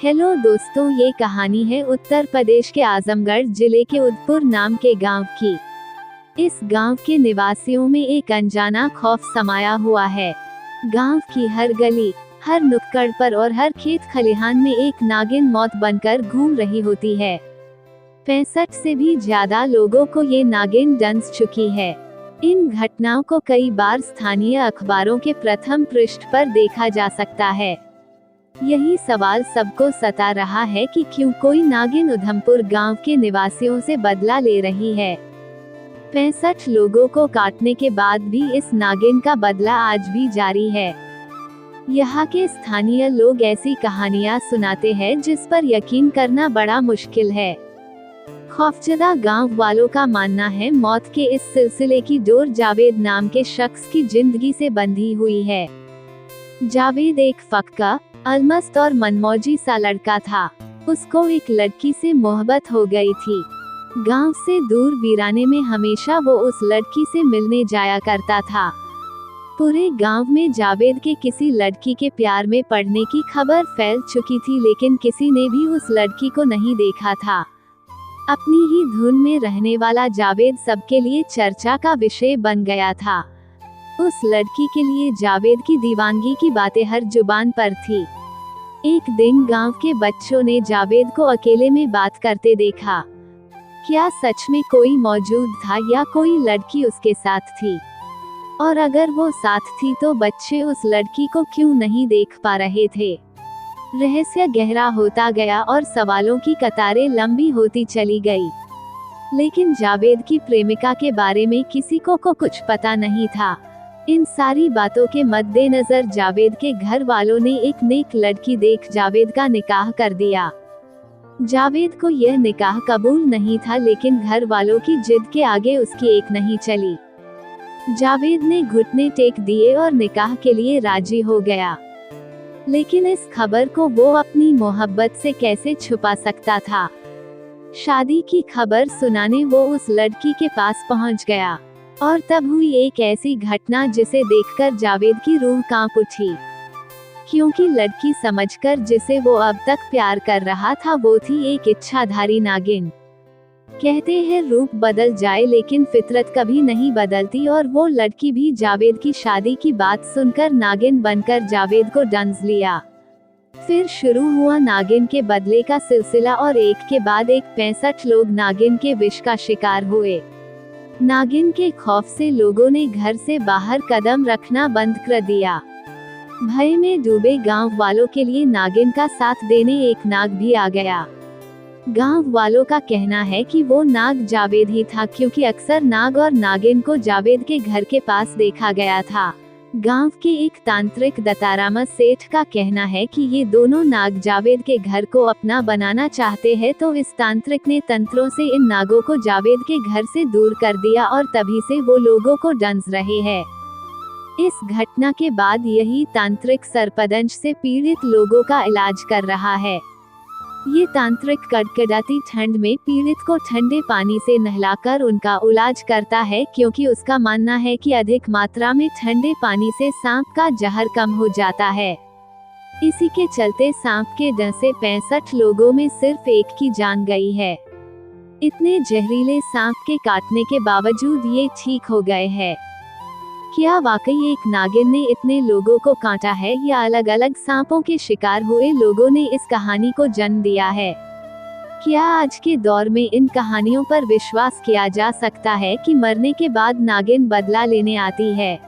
Hello दोस्तों, ये कहानी है उत्तर प्रदेश के आजमगढ़ जिले के उदयपुर नाम के गांव की। इस गांव के निवासियों में एक अनजाना खौफ समाया हुआ है। गांव की हर गली, हर नुक्कड़ पर और हर खेत खलिहान में एक नागिन मौत बनकर घूम रही होती है। 65 से भी ज्यादा लोगों को ये नागिन डंस चुकी है। इन घटनाओं को कई बार स्थानीय अखबारों के प्रथम पृष्ठ पर देखा जा सकता है। यही सवाल सबको सता रहा है कि क्यों कोई नागिन उधमपुर गांव के निवासियों से बदला ले रही है। 65 लोगों को काटने के बाद भी इस नागिन का बदला आज भी जारी है। यहाँ के स्थानीय लोग ऐसी कहानियां सुनाते हैं जिस पर यकीन करना बड़ा मुश्किल है। खौफजदा गांव वालों का मानना है मौत के इस सिलसिले की डोर जावेद नाम के शख्स की जिंदगी से बंधी हुई है। जावेद एक फक्का, अलमस्त और मनमौजी सा लड़का था। उसको एक लड़की से मोहब्बत हो गई थी। गांव से दूर वीराने में हमेशा वो उस लड़की से मिलने जाया करता था। पूरे गांव में जावेद के किसी लड़की के प्यार में पड़ने की खबर फैल चुकी थी, लेकिन किसी ने भी उस लड़की को नहीं देखा था। अपनी ही धुन में रहने वाला जावेद सबके लिए चर्चा का विषय बन गया था। उस लड़की के लिए जावेद की दीवानगी की बातें हर जुबान पर थी। एक दिन गांव के बच्चों ने जावेद को अकेले में बात करते देखा। क्या सच में कोई मौजूद था या कोई लड़की उसके साथ थी? और अगर वो साथ थी तो बच्चे उस लड़की को क्यों नहीं देख पा रहे थे? रहस्य गहरा होता गया और सवालों की कतारें लंबी होती चली गई। लेकिन जावेद की प्रेमिका के बारे में किसी को कुछ पता नहीं था। इन सारी बातों के मद्देनजर जावेद के घर वालों ने एक नेक लड़की देख जावेद का निकाह कर दिया। जावेद को यह निकाह कबूल नहीं था, लेकिन घर वालों की जिद के आगे उसकी एक नहीं चली। जावेद ने घुटने टेक दिए और निकाह के लिए राजी हो गया। लेकिन इस खबर को वो अपनी मोहब्बत से कैसे छुपा सकता था? शादी की खबर सुनाने वो उस लड़की के पास पहुंच गया। और तब हुई एक ऐसी घटना जिसे देखकर जावेद की रूह कांप उठी। क्योंकि लड़की समझकर जिसे वो अब तक प्यार कर रहा था वो थी एक इच्छाधारी नागिन। कहते हैं रूप बदल जाए लेकिन फितरत कभी नहीं बदलती, और वो लड़की भी जावेद की शादी की बात सुनकर नागिन बनकर जावेद को डंस लिया। फिर शुरू हुआ नागिन के बदले का सिलसिला और एक के बाद एक 65 लोग नागिन के विष का शिकार हुए। नागिन के खौफ से लोगों ने घर से बाहर कदम रखना बंद कर दिया। भय में डूबे गांव वालों के लिए नागिन का साथ देने एक नाग भी आ गया। गांव वालों का कहना है कि वो नाग जावेद ही था, क्योंकि अक्सर नाग और नागिन को जावेद के घर के पास देखा गया था। गांव के एक तांत्रिक दत्ताराम सेठ का कहना है कि ये दोनों नाग जावेद के घर को अपना बनाना चाहते हैं, तो इस तांत्रिक ने तंत्रों से इन नागों को जावेद के घर से दूर कर दिया और तभी से वो लोगों को डंस रहे हैं। इस घटना के बाद यही तांत्रिक सर्पदंश से पीड़ित लोगों का इलाज कर रहा है। ये तांत्रिक कड़कड़ाती ठंड में पीड़ित को ठंडे पानी से नहलाकर उनका इलाज करता है, क्योंकि उसका मानना है कि अधिक मात्रा में ठंडे पानी से सांप का जहर कम हो जाता है। इसी के चलते सांप के डर से 65 लोगों में सिर्फ एक की जान गई है। इतने जहरीले सांप के काटने के बावजूद ये ठीक हो गए हैं। क्या वाकई एक नागिन ने इतने लोगों को काटा है, या अलग अलग सांपों के शिकार हुए लोगों ने इस कहानी को जन्म दिया है? क्या आज के दौर में इन कहानियों पर विश्वास किया जा सकता है कि मरने के बाद नागिन बदला लेने आती है?